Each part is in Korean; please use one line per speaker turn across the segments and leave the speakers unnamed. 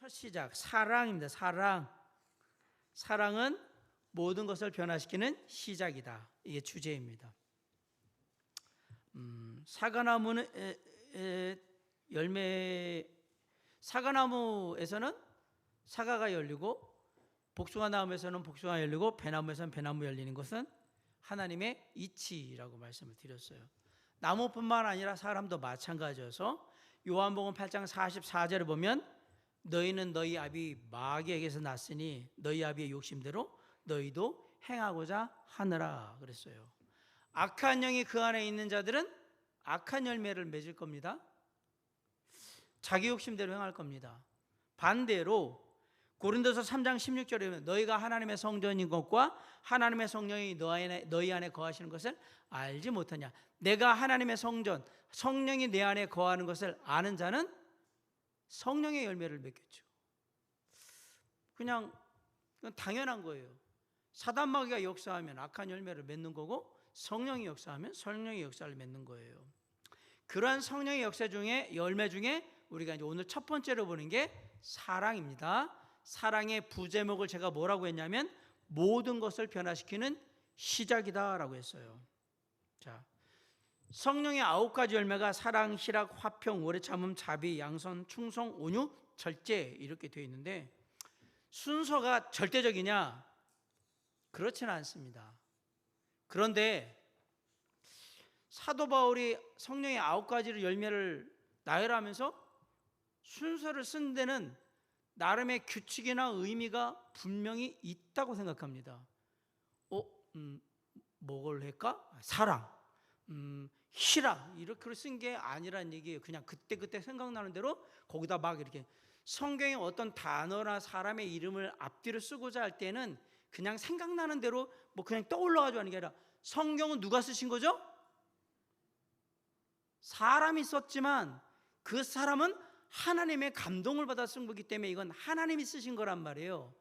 첫 시작 사랑입니다. 사랑은 모든 것을 변화시키는 시작이다. 이게 주제입니다. 사과나무는 사과나무에서는 사과가 열리고 복숭아 나무에서는 복숭아 열리고 배나무에서는 배나무 열리는 것은 하나님의 이치라고 말씀을 드렸어요. 나무뿐만 아니라 사람도 마찬가지여서 요한복음 8장 44절을 보면 너희는 너희 아비 마귀에게서 났으니 너희 아비의 욕심대로 너희도 행하고자 하느라 그랬어요. 악한 영이 그 안에 있는 자들은 악한 열매를 맺을 겁니다. 자기 욕심대로 행할 겁니다. 반대로 고린도서 3장 16절에 보면 너희가 하나님의 성전인 것과 하나님의 성령이 너희 안에 거하시는 것을 알지 못하냐. 내가 하나님의 성전, 성령이 내 안에 거하는 것을 아는 자는 성령의 열매를 맺겠죠. 그냥 당연한 거예요. 사단 마귀가 역사하면 악한 열매를 맺는 거고 성령이 역사하면 성령의 역사를 맺는 거예요. 그러한 성령의 역사 중에 열매 중에 우리가 이제 오늘 첫 번째로 보는 게 사랑입니다. 사랑의 부제목을 제가 뭐라고 했냐면 모든 것을 변화시키는 시작이다라고 했어요. 자, 성령의 9가지 열매가 사랑, 희락, 화평, 오래 참음, 자비, 양선, 충성, 온유, 절제 이렇게 되어 있는데 순서가 절대적이냐? 그렇지는 않습니다. 그런데 사도 바울이 성령의 9가지를 열매를 나열하면서 순서를 쓴 데는 나름의 규칙이나 의미가 분명히 있다고 생각합니다. 뭘 할까? 사랑, 희락 이렇게 쓴 게 아니란 얘기예요. 그냥 그때 생각나는 대로 거기다 막 이렇게 성경에 어떤 단어나 사람의 이름을 앞뒤로 쓰고자 할 때는 그냥 생각나는 대로 뭐 그냥 떠올라가지고 하는 게 아니라 성경은 누가 쓰신 거죠? 사람이 썼지만 그 사람은 하나님의 감동을 받아 쓴 거기 때문에 이건 하나님이 쓰신 거란 말이에요.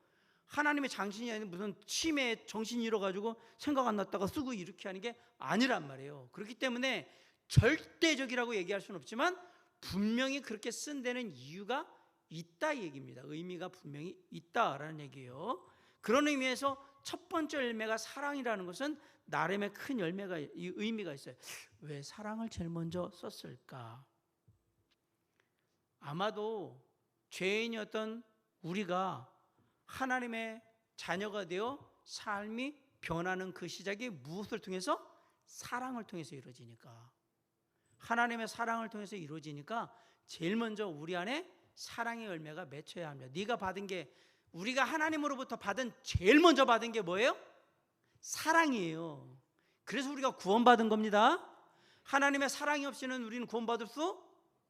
하나님의 장신이 아니라 무슨 치매에 정신이 잃어가지고 생각 안 났다가 쓰고 이렇게 하는 게 아니란 말이에요. 그렇기 때문에 절대적이라고 얘기할 수는 없지만 분명히 그렇게 쓴 데는 이유가 있다 이 얘기입니다. 의미가 분명히 있다라는 얘기예요. 그런 의미에서 첫 번째 열매가 사랑이라는 것은 나름의 큰 열매가 의미가 있어요. 왜 사랑을 제일 먼저 썼을까? 아마도 죄인이었던 우리가 하나님의 자녀가 되어 삶이 변하는 그 시작이 무엇을 통해서? 사랑을 통해서 이루어지니까. 하나님의 사랑을 통해서 이루어지니까 제일 먼저 우리 안에 사랑의 열매가 맺혀야 합니다. 네가 받은 게 우리가 하나님으로부터 받은 제일 먼저 받은 게 뭐예요? 사랑이에요. 그래서 우리가 구원받은 겁니다. 하나님의 사랑이 없이는 우리는 구원받을 수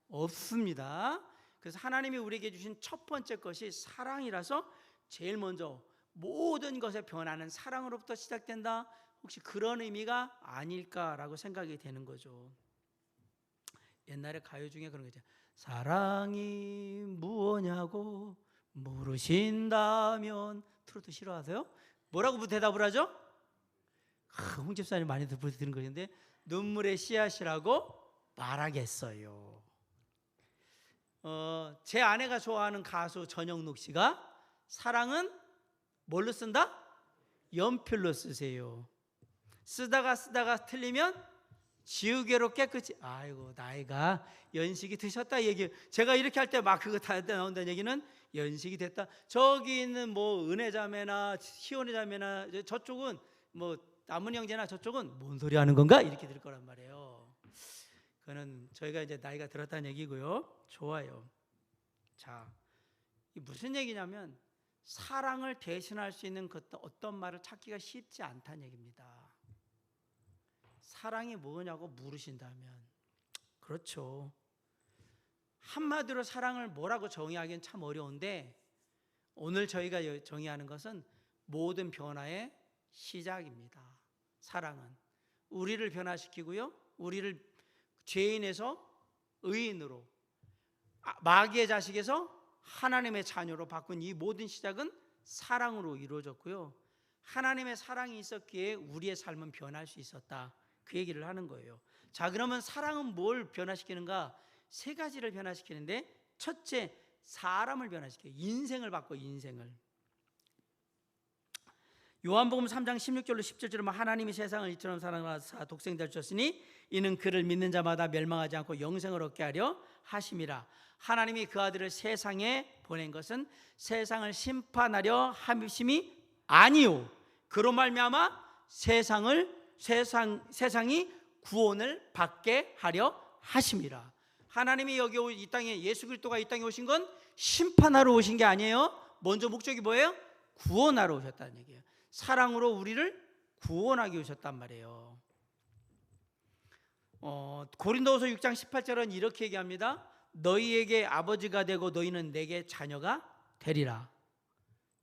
없습니다. 그래서 하나님이 우리에게 주신 첫 번째 것이 사랑이라서 제일 먼저 모든 것에 변하는 사랑으로부터 시작된다. 혹시 그런 의미가 아닐까라고 생각이 되는 거죠. 옛날에 가요 중에 그런 거 있잖아요. 사랑이 무엇냐고 물으신다면. 트로트 싫어하세요? 뭐라고 대답을 하죠? 홍 집사님 많이 들은 거였는데 눈물의 씨앗이라고 말하겠어요. 제 아내가 좋아하는 가수 전영록 씨가 사랑은 뭘로 쓴다? 연필로 쓰세요. 쓰다가 틀리면 지우개로 깨끗이. 아이고 나이가 연식이 드셨다 얘기. 제가 이렇게 할 때 막 그거 다 나온다는 얘기는 연식이 됐다. 저기 있는 뭐 은혜자매나 희원의자매나 저쪽은 뭐 남은 형제나 저쪽은 뭔 소리 하는 건가 이렇게 될 거란 말이에요. 그거는 저희가 이제 나이가 들었다는 얘기고요. 좋아요. 자, 이 무슨 얘기냐면 사랑을 대신할 수 있는 어떤 말을 찾기가 쉽지 않다는 얘기입니다. 사랑이 뭐냐고 물으신다면 그렇죠. 한마디로 사랑을 뭐라고 정의하기는 참 어려운데 오늘 저희가 정의하는 것은 모든 변화의 시작입니다. 사랑은 우리를 변화시키고요. 우리를 죄인에서 의인으로 마귀의 자식에서 하나님의 자녀로 바꾼 이 모든 시작은 사랑으로 이루어졌고요. 하나님의 사랑이 있었기에 우리의 삶은 변할 수 있었다. 그 얘기를 하는 거예요. 자, 그러면 사랑은 뭘 변화시키는가? 세 가지를 변화시키는데 첫째, 사람을 변화시켜요. 인생을 바꿔, 인생을. 요한복음 3장 16절로 17절에 하나님이 세상을 이처럼 사랑하사 독생자를 주셨으니 이는 그를 믿는 자마다 멸망하지 않고 영생을 얻게 하려 하심이라. 하나님이 그 아들을 세상에 보낸 것은 세상을 심판하려 하심이 아니요 그로 말미암아 세상이 구원을 받게 하려 하심이라. 하나님이 여기 이 땅에, 예수 그리스도가 이 땅에 오신 건 심판하러 오신 게 아니에요. 먼저 목적이 뭐예요? 구원하러 오셨다는 얘기예요. 사랑으로 우리를 구원하기 오셨단 말이에요. 고린도후서 6장 18절은 이렇게 얘기합니다. 너희에게 아버지가 되고 너희는 내게 자녀가 되리라.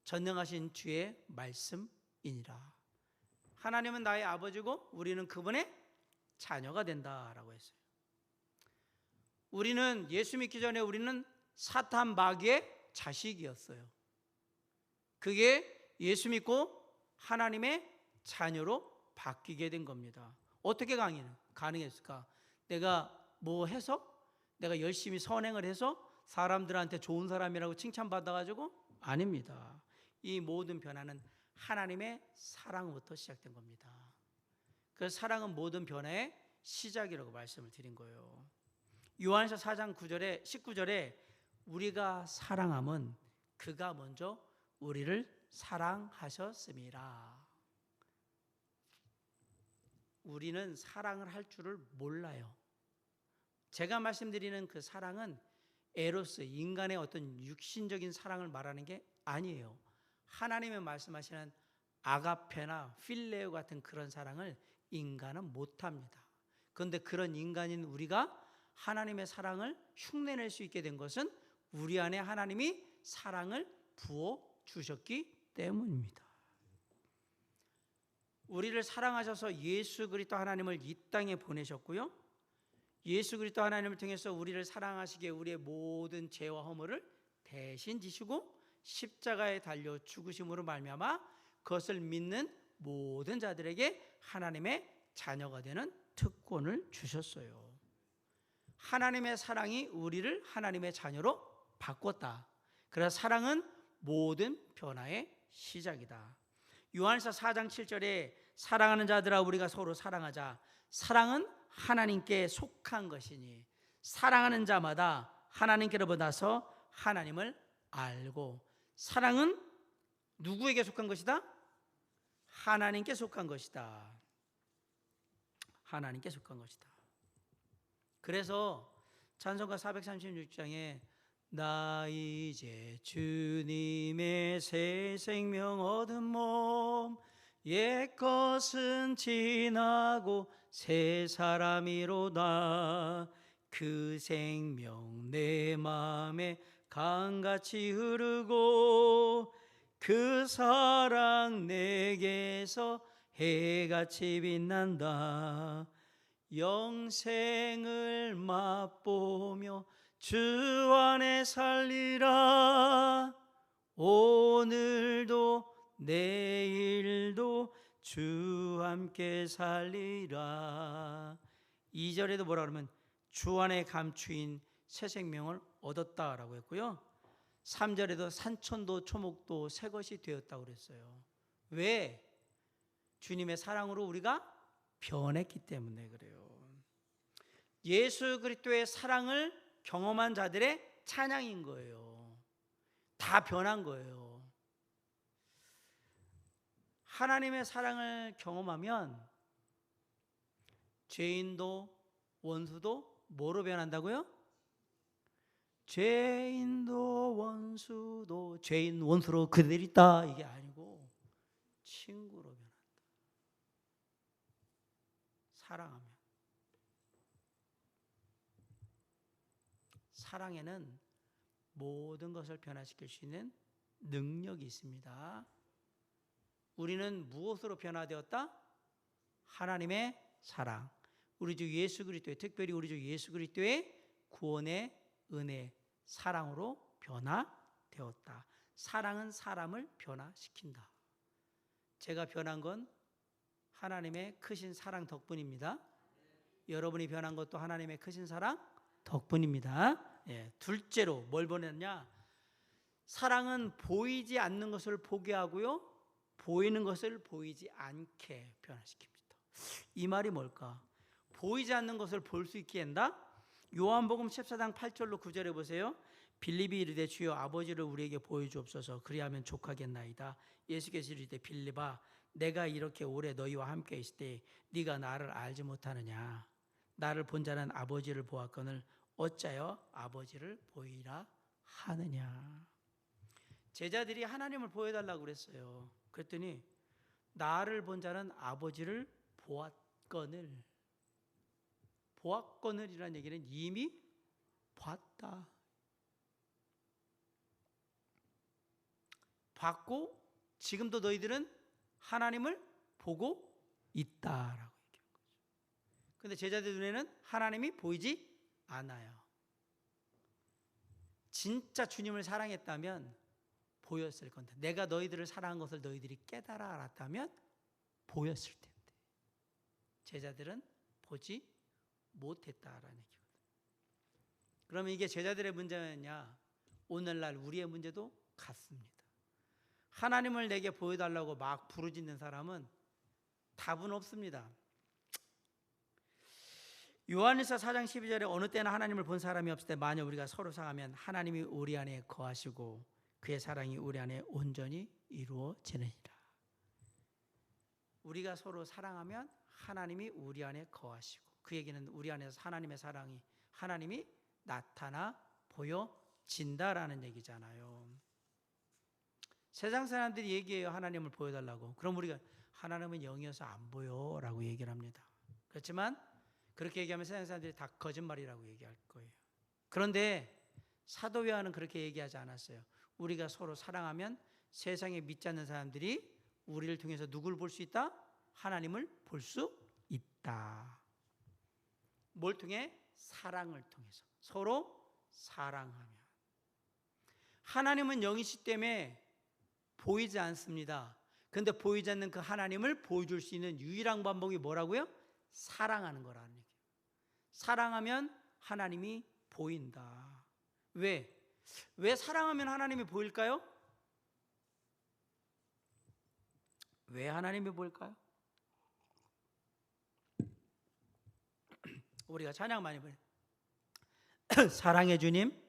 전능하신 주의 말씀이니라. 하나님은 나의 아버지고 우리는 그분의 자녀가 된다라고 했어요. 우리는 예수 믿기 전에 우리는 사탄 마귀의 자식이었어요. 그게 예수 믿고 하나님의 자녀로 바뀌게 된 겁니다. 어떻게 가능했을까? 내가 뭐 해서? 내가 열심히 선행을 해서 사람들한테 좋은 사람이라고 칭찬받아가지고? 아닙니다. 이 모든 변화는 하나님의 사랑부터 시작된 겁니다. 그 사랑은 모든 변화의 시작이라고 말씀을 드린 거예요. 요한서 4장 19절에 우리가 사랑함은 그가 먼저 우리를 사랑하셨습니다. 우리는 사랑을 할 줄을 몰라요. 제가 말씀드리는 그 사랑은 에로스, 인간의 어떤 육신적인 사랑을 말하는 게 아니에요. 하나님의 말씀하시는 아가페나 필레오 같은 그런 사랑을 인간은 못합니다. 그런데 그런 인간인 우리가 하나님의 사랑을 흉내낼 수 있게 된 것은 우리 안에 하나님이 사랑을 부어 주셨기 때문입니다. 우리를 사랑하셔서 예수 그리스도 하나님을 이 땅에 보내셨고요. 예수 그리스도 하나님을 통해서 우리를 사랑하시기에 우리의 모든 죄와 허물을 대신 지시고 십자가에 달려 죽으심으로 말미암아 그것을 믿는 모든 자들에게 하나님의 자녀가 되는 특권을 주셨어요. 하나님의 사랑이 우리를 하나님의 자녀로 바꿨다. 그래서 사랑은 모든 변화의 시작이다. 요한서 4장 7절에 사랑하는 자들아 우리가 서로 사랑하자. 사랑은 하나님께 속한 것이니 사랑하는 자마다 하나님께로부터 하나님을 알고. 사랑은 누구에게 속한 것이다? 하나님께 속한 것이다. 하나님께 속한 것이다. 그래서 찬송가 436장에 나 이제 주님의 새 생명 얻은 몸 옛것은 지나고 새 사람이로다. 그 생명 내 마음에 강같이 흐르고 그 사랑 내게서 해같이 빛난다. 영생을 맛보며 주 안에 살리라. 오늘도 내일도 주 함께 살리라. 2절에도 뭐라 그러면 주 안에 감추인 새 생명을 얻었다라고 했고요. 3절에도 산천도 초목도 새 것이 되었다고 그랬어요. 왜? 주님의 사랑으로 우리가 변했기 때문에 그래요. 예수 그리스도의 사랑을 경험한 자들의 찬양인 거예요. 다 변한 거예요. 하나님의 사랑을 경험하면 죄인도 원수도 뭐로 변한다고요? 죄인도 원수도 죄인 원수로 그들 있다 이게 아니고 친구로 변한다. 사랑하면. 사랑에는 모든 것을 변화시킬 수 있는 능력이 있습니다. 우리는 무엇으로 변화되었다? 하나님의 사랑, 우리 주 예수 그리스도의, 특별히 우리 주 예수 그리스도의 구원의 은혜, 사랑으로 변화되었다. 사랑은 사람을 변화시킨다. 제가 변한 건 하나님의 크신 사랑 덕분입니다. 여러분이 변한 것도 하나님의 크신 사랑 덕분입니다. 둘째로 뭘 보냈냐? 사랑은 보이지 않는 것을 보게 하고요, 보이는 것을 보이지 않게 변화시킵니다. 이 말이 뭘까? 보이지 않는 것을 볼 수 있게 한다? 요한복음 14장 8절로 9절에 보세요. 빌립이 이르되 주여 아버지를 우리에게 보여주옵소서. 그리하면 족하겠나이다. 예수께서 이르되 빌립아, 내가 이렇게 오래 너희와 함께 있을 때 네가 나를 알지 못하느냐? 나를 본 자는 아버지를 보았거늘 어찌하여 아버지를 보이라 하느냐? 제자들이 하나님을 보여달라고 그랬어요. 그랬더니 나를 본 자는 아버지를 보았거늘. 보았거늘이라는 얘기는 이미 봤다. 봤고 지금도 너희들은 하나님을 보고 있다라고 얘기한 거죠. 그런데 제자들 눈에는 하나님이 보이지 않아요. 진짜 주님을 사랑했다면 보였을 건데, 내가 너희들을 사랑한 것을 너희들이 깨달아 알았다면 보였을 텐데, 제자들은 보지 못했다라는 얘기거든요. 그러면 이게 제자들의 문제냐? 오늘날 우리의 문제도 같습니다. 하나님을 내게 보여달라고 막 부르짖는 사람은 답은 없습니다. 요한일서 4장 12절에 어느 때나 하나님을 본 사람이 없을 때 만약 우리가 서로 사랑하면 하나님이 우리 안에 거하시고 그의 사랑이 우리 안에 온전히 이루어지느니라. 우리가 서로 사랑하면 하나님이 우리 안에 거하시고, 그 얘기는 우리 안에서 하나님의 사랑이, 하나님이 나타나 보여진다라는 얘기잖아요. 세상 사람들이 얘기해요. 하나님을 보여달라고. 그럼 우리가 하나님은 영이어서 안 보여 라고 얘기를 합니다. 그렇지만 그렇게 얘기하면 세상 사람들이 다 거짓말이라고 얘기할 거예요. 그런데 사도 요한은 그렇게 얘기하지 않았어요. 우리가 서로 사랑하면 세상에 믿지 않는 사람들이 우리를 통해서 누굴 볼 수 있다? 하나님을 볼 수 있다. 뭘 통해? 사랑을 통해서. 서로 사랑하면. 하나님은 영이시기 때문에 보이지 않습니다. 그런데 보이지 않는 그 하나님을 보여줄 수 있는 유일한 방법이 뭐라고요? 사랑하는 거라는 얘기예요. 사랑하면 하나님이 보인다. 왜? 왜 사랑하면 하나님이 보일까요? 왜 하나님이 보일까요? 우리가 찬양 많이 부르는 사랑의 주님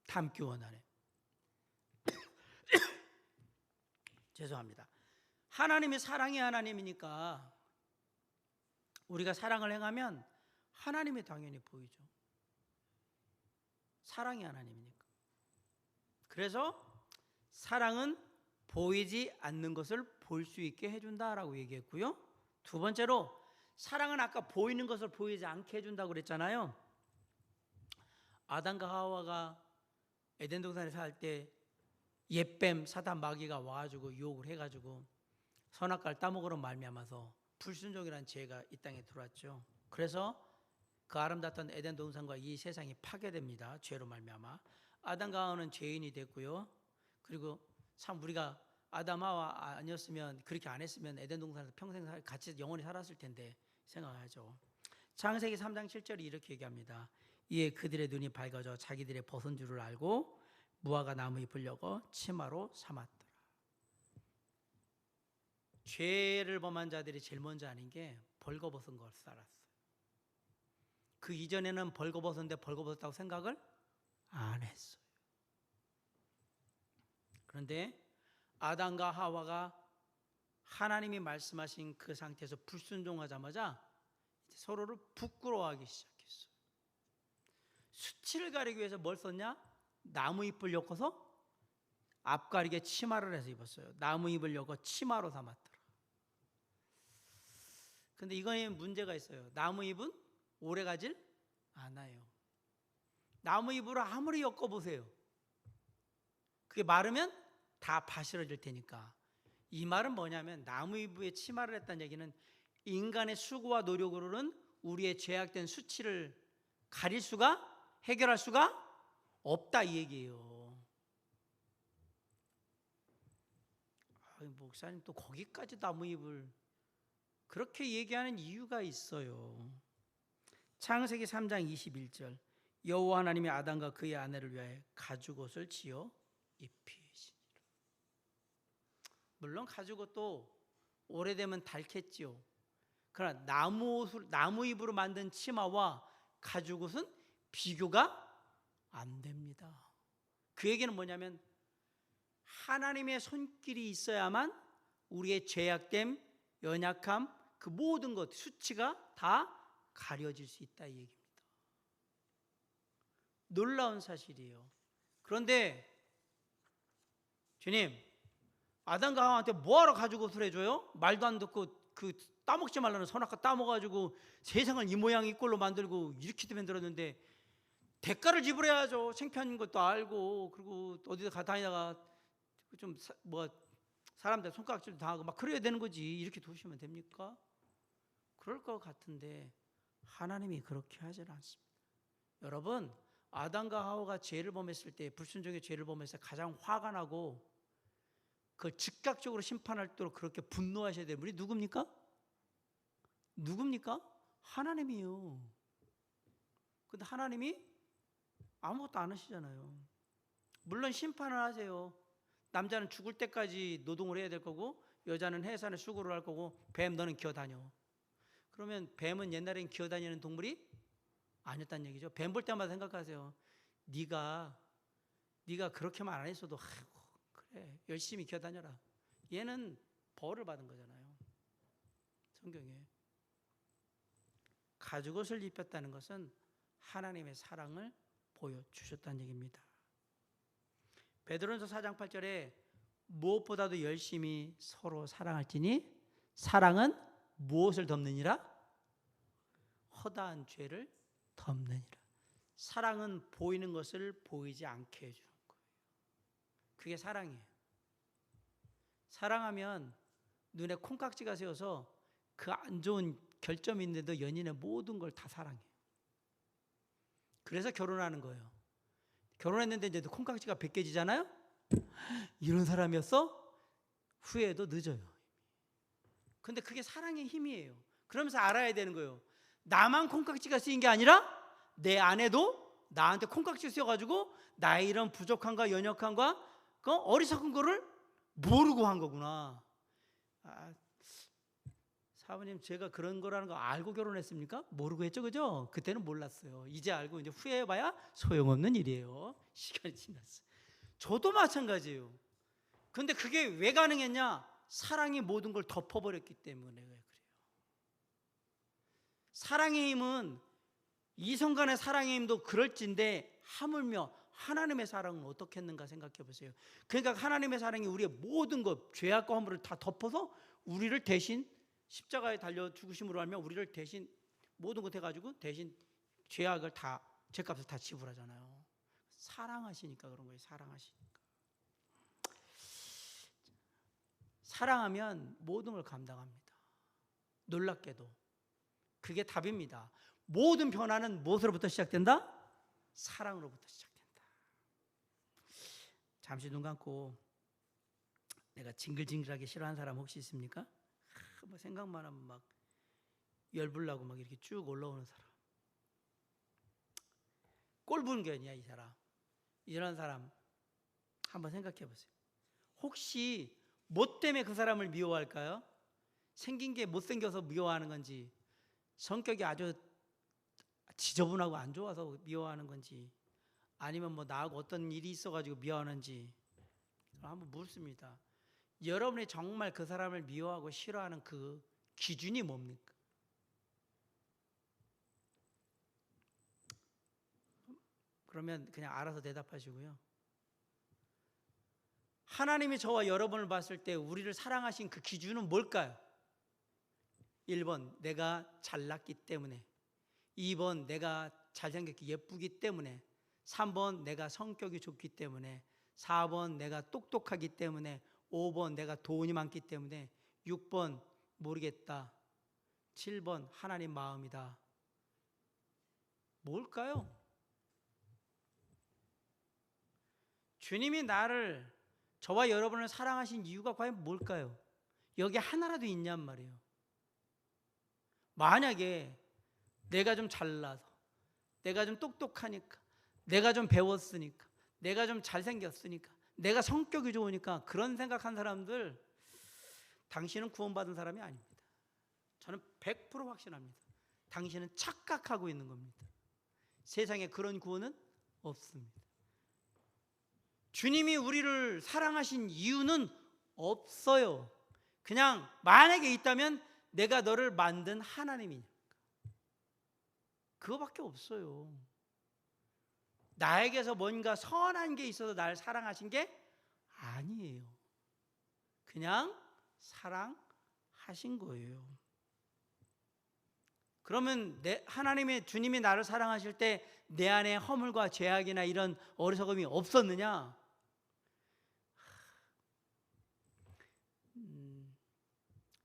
닮기 원하네. 죄송합니다. 하나님이 사랑의 하나님이니까 우리가 사랑을 행하면 하나님이 당연히 보이죠. 사랑의 하나님이니까. 그래서 사랑은 보이지 않는 것을 볼 수 있게 해준다라고 얘기했고요. 두 번째로 사랑은 아까 보이는 것을 보이지 않게 해준다고 그랬잖아요. 아담과 하와가 에덴 동산에 살 때 옛뱀 사단 마귀가 와가지고 유혹을 해가지고 선악과를 따먹으러 말미암아서 불순종이라는 죄가 이 땅에 들어왔죠. 그래서 그 아름답던 에덴 동산과 이 세상이 파괴됩니다. 죄로 말미암아 아담과 하와는 죄인이 됐고요. 그리고 참 우리가 아담 하와 아니었으면, 그렇게 안 했으면 에덴 동산에서 평생 같이 영원히 살았을 텐데 생각하죠. 창세기 3장 7절이 이렇게 얘기합니다. 이에 그들의 눈이 밝아져 자기들의 벗은 줄을 알고 무화과 나무 잎을 엮어 치마로 삼았더라. 죄를 범한 자들이 제일 먼저 아는 게 벌거벗은 것을 알았어요. 그 이전에는 벌거벗었는데 벌거벗었다고 생각을 안 했어요. 그런데 아담과 하와가 하나님이 말씀하신 그 상태에서 불순종하자마자 서로를 부끄러워하기 시작했어요. 수치를 가리기 위해서 뭘 썼냐? 나무 잎을 엮어서 앞가리게 치마를 해서 입었어요. 나무 잎을 엮어 치마로 삼았더라. 근데 이거에 문제가 있어요. 나무 잎은 오래 가질 않아요. 나무 잎으로 아무리 엮어보세요. 그게 마르면 다 바스러질 테니까. 이 말은 뭐냐면 나무 잎에 치마를 했다는 얘기는 인간의 수고와 노력으로는 우리의 죄악된 수치를 가릴 수가, 해결할 수가 없다 이 얘기예요. 목사님 또 거기까지 나무 잎을 그렇게 얘기하는 이유가 있어요. 창세기 3장 21절 여호와 하나님이 아담과 그의 아내를 위하여 가죽옷을 지어 입히시니라. 물론 가죽옷도 오래되면 닳겠지요. 그러나 나무 잎으로 만든 치마와 가죽옷은 비교가 안 됩니다. 그 얘기는 뭐냐면 하나님의 손길이 있어야만 우리의 죄악됨, 연약함, 그 모든 것, 수치가 다 가려질 수 있다 이 얘기입니다. 놀라운 사실이에요. 그런데 주님, 아담과 하와한테 뭐하러 가죽옷을 해줘요? 말도 안 듣고 그 따먹지 말라는 선악과 따먹어가지고 세상을 이 모양 이 꼴로 만들고 이렇게 만들었는데 대가를 지불해야죠. 창피한 것도 알고, 그리고 어디다 다니다가 좀 사람들 손가락질 당하고 막 그래야 되는 거지. 이렇게 두시면 됩니까? 그럴 것 같은데 하나님이 그렇게 하질 않습니다. 여러분, 아담과 하와가 죄를 범했을 때, 불순종의 죄를 범했을 때 가장 화가 나고 그 즉각적으로 심판할 때로 그렇게 분노하셔야 되는 분이 누굽니까? 누굽니까? 하나님이요. 근데 하나님이 아무것도 안 하시잖아요. 물론 심판을 하세요. 남자는 죽을 때까지 노동을 해야 될 거고, 여자는 해산에 수고를 할 거고, 뱀 너는 기어다녀. 그러면 뱀은 옛날엔 기어다니는 동물이 아니었다는 얘기죠. 뱀 볼 때마다 생각하세요. 네가 그렇게만 안 했어도 아이고, 그래 열심히 기어다녀라. 얘는 벌을 받은 거잖아요. 성경에 가죽옷을 입혔다는 것은 하나님의 사랑을 보여주셨다는 얘기입니다. 베드로전서 4장 8절에 무엇보다도 열심히 서로 사랑할지니 사랑은 무엇을 덮느니라? 허다한 죄를 덮느니라. 사랑은 보이는 것을 보이지 않게 해주는 거예요. 그게 사랑이에요. 사랑하면 눈에 콩깍지가 세워서 그 안 좋은 결점이 있는데도 연인의 모든 걸 다 사랑해요. 그래서 결혼하는 거예요. 결혼했는데 이제 콩깍지가 벗겨지잖아요. 이런 사람이었어? 후회도 늦어요. 근데 그게 사랑의 힘이에요. 그러면서 알아야 되는 거예요. 나만 콩깍지가 쓰인 게 아니라 내 아내도 나한테 콩깍지 쓰여가지고 나의 이런 부족함과 연약함과 그 어리석은 거를 모르고 한 거구나. 사모님, 제가 그런 거라는 거 알고 결혼했습니까? 모르고 했죠, 그죠? 그때는 몰랐어요. 이제 알고 이제 후회해봐야 소용없는 일이에요. 시간이 지났어요. 저도 마찬가지예요. 근데 그게 왜 가능했냐? 사랑이 모든 걸 덮어버렸기 때문에 그래요. 사랑의 힘은, 이성 간의 사랑의 힘도 그럴진데 하물며 하나님의 사랑은 어떻게 했는가 생각해 보세요. 그러니까 하나님의 사랑이 우리의 모든 것, 죄악과 허물을 다 덮어서 우리를 대신 십자가에 달려 죽으심으로 하면 우리를 대신 모든 것 해가지고 대신 죄악을 다, 죄값을 다 지불하잖아요. 사랑하시니까 그런 거예요. 사랑하시니까. 사랑하면 모든 걸 감당합니다. 놀랍게도 그게 답입니다. 모든 변화는 무엇으로부터 시작된다? 사랑으로부터 시작된다. 잠시 눈 감고, 내가 징글징글하게 싫어하는 사람 혹시 있습니까? 뭐 생각만 하면 막 열불나고 막 이렇게 쭉 올라오는 사람. 꼴불견이야 이 사람. 이런 사람 한번 생각해 보세요. 혹시 뭐 때문에 그 사람을 미워할까요? 생긴 게 못생겨서 미워하는 건지, 성격이 아주 지저분하고 안 좋아서 미워하는 건지, 아니면 뭐 나하고 어떤 일이 있어가지고 미워하는지 한번 묻습니다. 여러분이 정말 그 사람을 미워하고 싫어하는 그 기준이 뭡니까? 그러면 그냥 알아서 대답하시고요. 하나님이 저와 여러분을 봤을 때 우리를 사랑하신 그 기준은 뭘까요? 1번, 내가 잘났기 때문에. 2번, 내가 잘생겼기 예쁘기 때문에. 3번, 내가 성격이 좋기 때문에. 4번, 내가 똑똑하기 때문에. 5번, 내가 돈이 많기 때문에. 6번, 모르겠다. 7번, 하나님 마음이다. 뭘까요? 주님이 저와 여러분을 사랑하신 이유가 과연 뭘까요? 여기 하나라도 있냔 말이에요. 만약에 내가 좀 잘나서, 내가 좀 똑똑하니까, 내가 좀 배웠으니까, 내가 좀 잘생겼으니까, 내가 성격이 좋으니까, 그런 생각한 사람들, 당신은 구원받은 사람이 아닙니다. 저는 100% 확신합니다. 당신은 착각하고 있는 겁니다. 세상에 그런 구원은 없습니다. 주님이 우리를 사랑하신 이유는 없어요. 그냥 만약에 있다면 내가 너를 만든 하나님이니까. 그거밖에 없어요. 나에게서 뭔가 선한 게 있어서 나를 사랑하신 게 아니에요. 그냥 사랑하신 거예요. 그러면 하나님의 주님이 나를 사랑하실 때 내 안에 허물과 죄악이나 이런 어리석음이 없었느냐?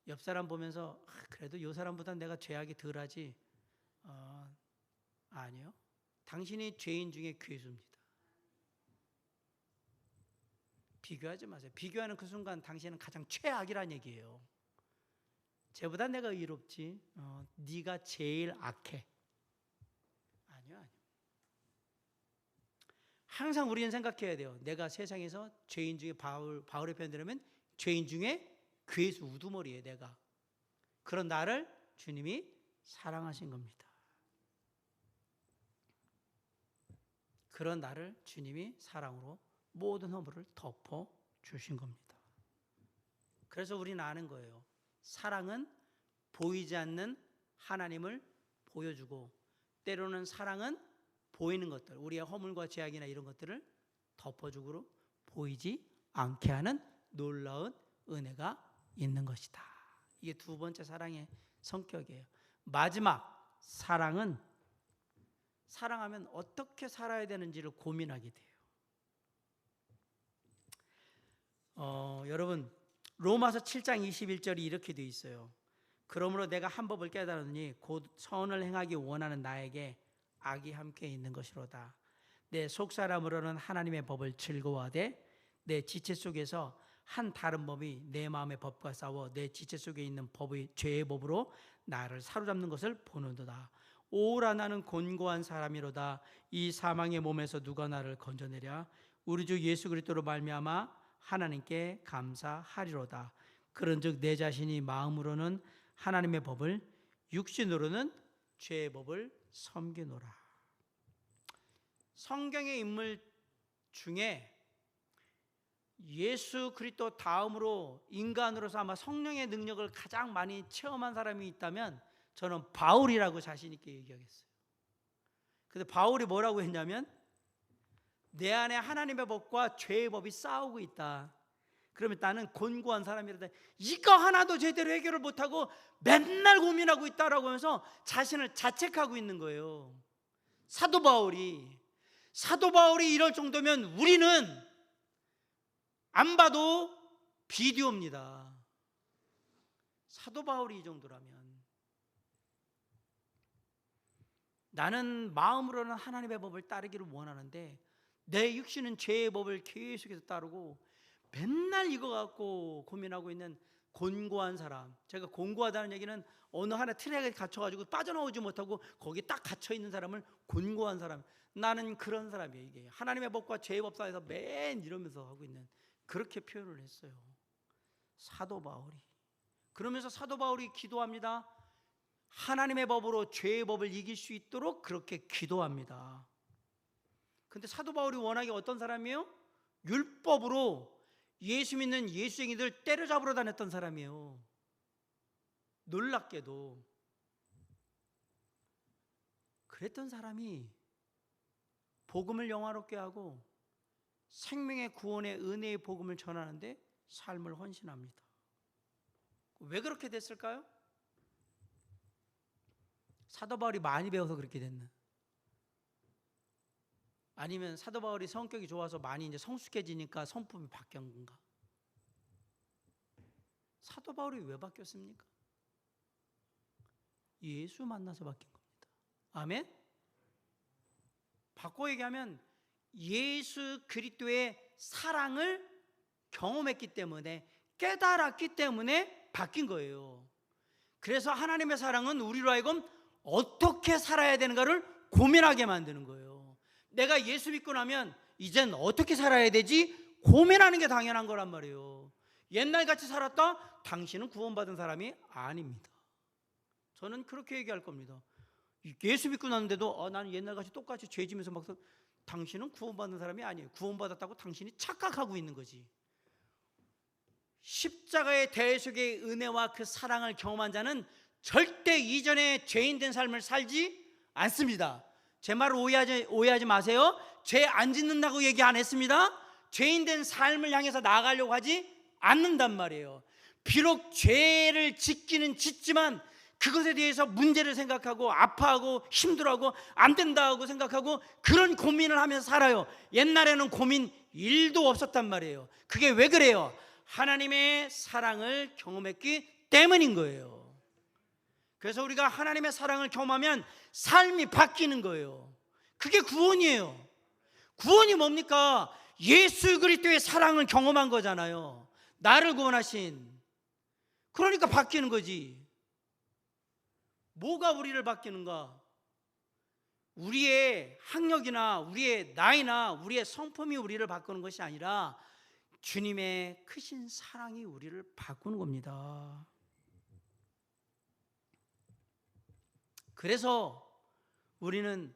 옆 사람 보면서 그래도 이 사람보다 내가 죄악이 덜하지. 아니요. 당신이 죄인 중에 괴수입니다. 비교하지 마세요. 비교하는 그 순간 당신은 가장 최악이란 얘기예요. 쟤보다 내가 의롭지. 네가 제일 악해. 아니요. 항상 우리는 생각해야 돼요. 내가 세상에서 죄인 중에 바울의 표현대로면 죄인 중에 괴수, 우두머리에 내가. 그런 나를 주님이 사랑하신 겁니다. 그런 나를 주님이 사랑으로 모든 허물을 덮어 주신 겁니다. 그래서 우리는 아는 거예요. 사랑은 보이지 않는 하나님을 보여주고, 때로는 사랑은 보이는 것들, 우리의 허물과 죄악이나 이런 것들을 덮어주고 보이지 않게 하는 놀라운 은혜가 있는 것이다. 이게 두 번째 사랑의 성격이에요. 마지막 사랑은, 사랑하면 어떻게 살아야 되는지를 고민하게 돼요. 여러분, 로마서 7장 21절이 이렇게 되어 있어요. 그러므로 내가 한 법을 깨달았으니 곧 선을 행하기 원하는 나에게 악이 함께 있는 것이로다. 내 속사람으로는 하나님의 법을 즐거워하되 내 지체 속에서 한 다른 법이 내 마음의 법과 싸워 내 지체 속에 있는 법의 죄의 법으로 나를 사로잡는 것을 보는도다. 오라 나는 곤고한 사람이로다. 이 사망의 몸에서 누가 나를 건져내랴. 우리 주 예수 그리스도로 말미암아 하나님께 감사하리로다. 그런즉 내 자신이 마음으로는 하나님의 법을, 육신으로는 죄의 법을 섬기노라. 성경의 인물 중에 예수 그리스도 다음으로 인간으로서 아마 성령의 능력을 가장 많이 체험한 사람이 있다면 저는 바울이라고 자신 있게 얘기하겠어요. 근데 바울이 뭐라고 했냐면, 내 안에 하나님의 법과 죄의 법이 싸우고 있다. 그러면 나는 곤고한 사람이라다. 이거 하나도 제대로 해결을 못하고 맨날 고민하고 있다라고 하면서 자신을 자책하고 있는 거예요. 사도 바울이 이럴 정도면 우리는 안 봐도 비디오입니다. 사도 바울이 이 정도라면, 나는 마음으로는 하나님의 법을 따르기를 원하는데 내 육신은 죄의 법을 계속해서 따르고 맨날 이거 갖고 고민하고 있는 곤고한 사람. 제가 곤고하다는 얘기는 어느 하나 틀에 갇혀가지고 빠져나오지 못하고 거기 딱 갇혀있는 사람을 곤고한 사람. 나는 그런 사람이에요. 이게 하나님의 법과 죄의 법 사이에서 맨 이러면서 하고 있는, 그렇게 표현을 했어요, 사도 바울이. 그러면서 사도 바울이 기도합니다. 하나님의 법으로 죄의 법을 이길 수 있도록 그렇게 기도합니다. 근데 사도 바울이 워낙에 어떤 사람이에요? 율법으로 예수 믿는 예수쟁이들 때려잡으러 다녔던 사람이에요. 놀랍게도. 그랬던 사람이 복음을 영화롭게 하고 생명의 구원의 은혜의 복음을 전하는데 삶을 헌신합니다. 왜 그렇게 됐을까요? 사도 바울이 많이 배워서 그렇게 됐나? 아니면 사도 바울이 성격이 좋아서 많이 이제 성숙해지니까 성품이 바뀐 건가? 사도 바울이 왜 바뀌었습니까? 예수 만나서 바뀐 겁니다. 아멘? 바꿔 얘기하면 예수 그리스도의 사랑을 경험했기 때문에, 깨달았기 때문에 바뀐 거예요. 그래서 하나님의 사랑은 우리로 하여금 어떻게 살아야 되는가를 고민하게 만드는 거예요. 내가 예수 믿고 나면 이젠 어떻게 살아야 되지? 고민하는 게 당연한 거란 말이에요. 옛날같이 살았다? 당신은 구원받은 사람이 아닙니다. 저는 그렇게 얘기할 겁니다. 예수 믿고 났는데도 나는 옛날같이 똑같이 죄 지면서 막, 당신은 구원받는 사람이 아니에요. 구원받았다고 당신이 착각하고 있는 거지. 십자가의 대속의 은혜와 그 사랑을 경험한 자는 절대 이전에 죄인된 삶을 살지 않습니다. 제 말을 오해하지 마세요. 죄 안 짓는다고 얘기 안 했습니다. 죄인된 삶을 향해서 나아가려고 하지 않는단 말이에요. 비록 죄를 짓지만 그것에 대해서 문제를 생각하고 아파하고 힘들어하고 안 된다고 생각하고 그런 고민을 하면서 살아요. 옛날에는 고민 1도 없었단 말이에요. 그게 왜 그래요? 하나님의 사랑을 경험했기 때문인 거예요. 그래서 우리가 하나님의 사랑을 경험하면 삶이 바뀌는 거예요. 그게 구원이에요. 구원이 뭡니까? 예수 그리스도의 사랑을 경험한 거잖아요. 나를 구원하신. 그러니까 바뀌는 거지. 뭐가 우리를 바뀌는가? 우리의 학력이나 우리의 나이나 우리의 성품이 우리를 바꾸는 것이 아니라 주님의 크신 사랑이 우리를 바꾸는 겁니다. 그래서 우리는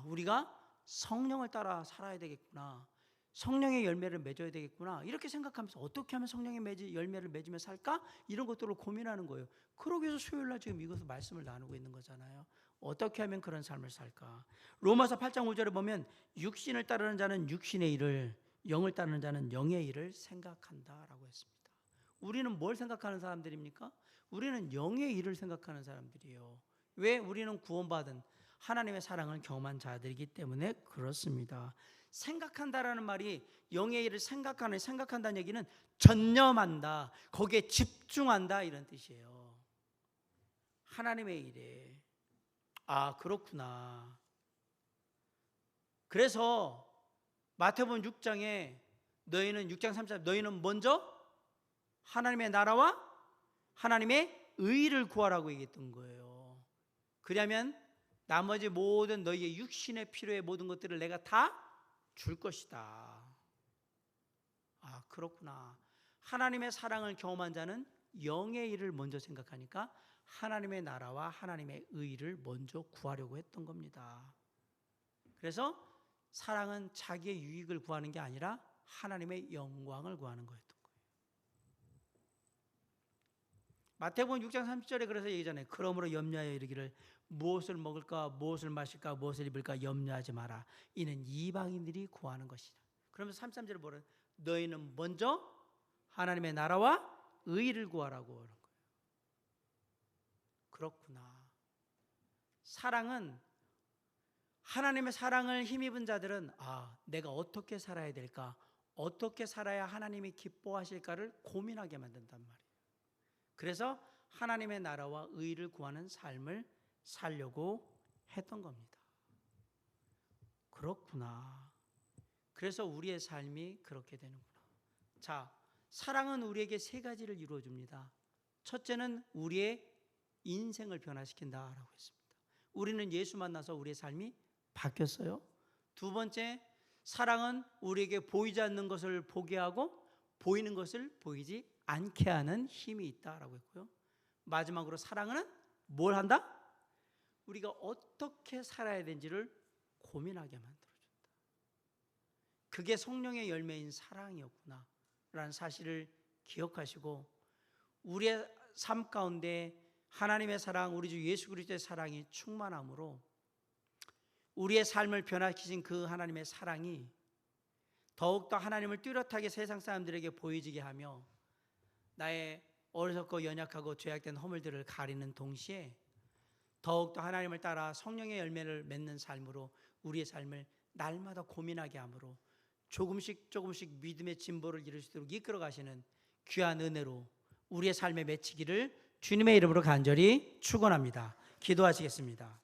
우리가 성령을 따라 살아야 되겠구나, 성령의 열매를 맺어야 되겠구나, 이렇게 생각하면서 어떻게 하면 성령의 열매를 맺으며 살까? 이런 것들을 고민하는 거예요. 그러기 위해서 수요일날 지금 이것을 말씀을 나누고 있는 거잖아요. 어떻게 하면 그런 삶을 살까? 로마서 8장 5절에 보면 육신을 따르는 자는 육신의 일을, 영을 따르는 자는 영의 일을 생각한다라고 했습니다. 우리는 뭘 생각하는 사람들입니까? 우리는 영의 일을 생각하는 사람들이에요. 왜? 우리는 구원받은 하나님의 사랑을 경험한 자들이기 때문에 그렇습니다. 생각한다라는 말이 영의 일을 생각한다는 얘기는 전념한다, 거기에 집중한다, 이런 뜻이에요. 하나님의 일에. 그렇구나. 그래서 마태복음 6장에 너희는 6장 3절 너희는 먼저 하나님의 나라와 하나님의 의를 구하라고 얘기했던 거예요. 그러면 나머지 모든 너희의 육신의 필요의 모든 것들을 내가 다 줄 것이다. 그렇구나. 하나님의 사랑을 경험한 자는 영의 일을 먼저 생각하니까 하나님의 나라와 하나님의 의를 먼저 구하려고 했던 겁니다. 그래서 사랑은 자기의 유익을 구하는 게 아니라 하나님의 영광을 구하는 거였던 거예요. 마태복음 6장 30절에 그래서 얘기잖아요. 그러므로 염려하여 이르기를 무엇을 먹을까, 무엇을 마실까, 무엇을 입을까 염려하지 마라. 이는 이방인들이 구하는 것이다. 그러면서 33절에 뭐래? 너희는 먼저 하나님의 나라와 의를 구하라고 하는 거예요. 그렇구나. 사랑은, 하나님의 사랑을 힘입은 자들은 내가 어떻게 살아야 될까, 어떻게 살아야 하나님이 기뻐하실까를 고민하게 만든단 말이에요. 그래서 하나님의 나라와 의를 구하는 삶을 살려고 했던 겁니다. 그렇구나. 그래서 우리의 삶이 그렇게 되는구나. 자, 사랑은 우리에게 세 가지를 이루어줍니다. 첫째는 우리의 인생을 변화시킨다라고 했습니다. 우리는 예수 만나서 우리의 삶이 바뀌었어요. 두 번째, 사랑은 우리에게 보이지 않는 것을 보게 하고 보이는 것을 보이지 않게 하는 힘이 있다라고 했고요. 마지막으로 사랑은 뭘 한다? 우리가 어떻게 살아야 되는지를 고민하게 만들어준다. 그게 성령의 열매인 사랑이었구나 라는 사실을 기억하시고, 우리의 삶 가운데 하나님의 사랑, 우리 주 예수 그리스도의 사랑이 충만함으로 우리의 삶을 변화시킨 그 하나님의 사랑이 더욱더 하나님을 뚜렷하게 세상 사람들에게 보여지게 하며 나의 어리석고 연약하고 죄악된 허물들을 가리는 동시에 더욱더 하나님을 따라 성령의 열매를 맺는 삶으로 우리의 삶을 날마다 고민하게 하므로 조금씩 믿음의 진보를 이룰 수 있도록 이끌어 가시는 귀한 은혜로 우리의 삶에 맺히기를 주님의 이름으로 간절히 축원합니다. 기도하시겠습니다.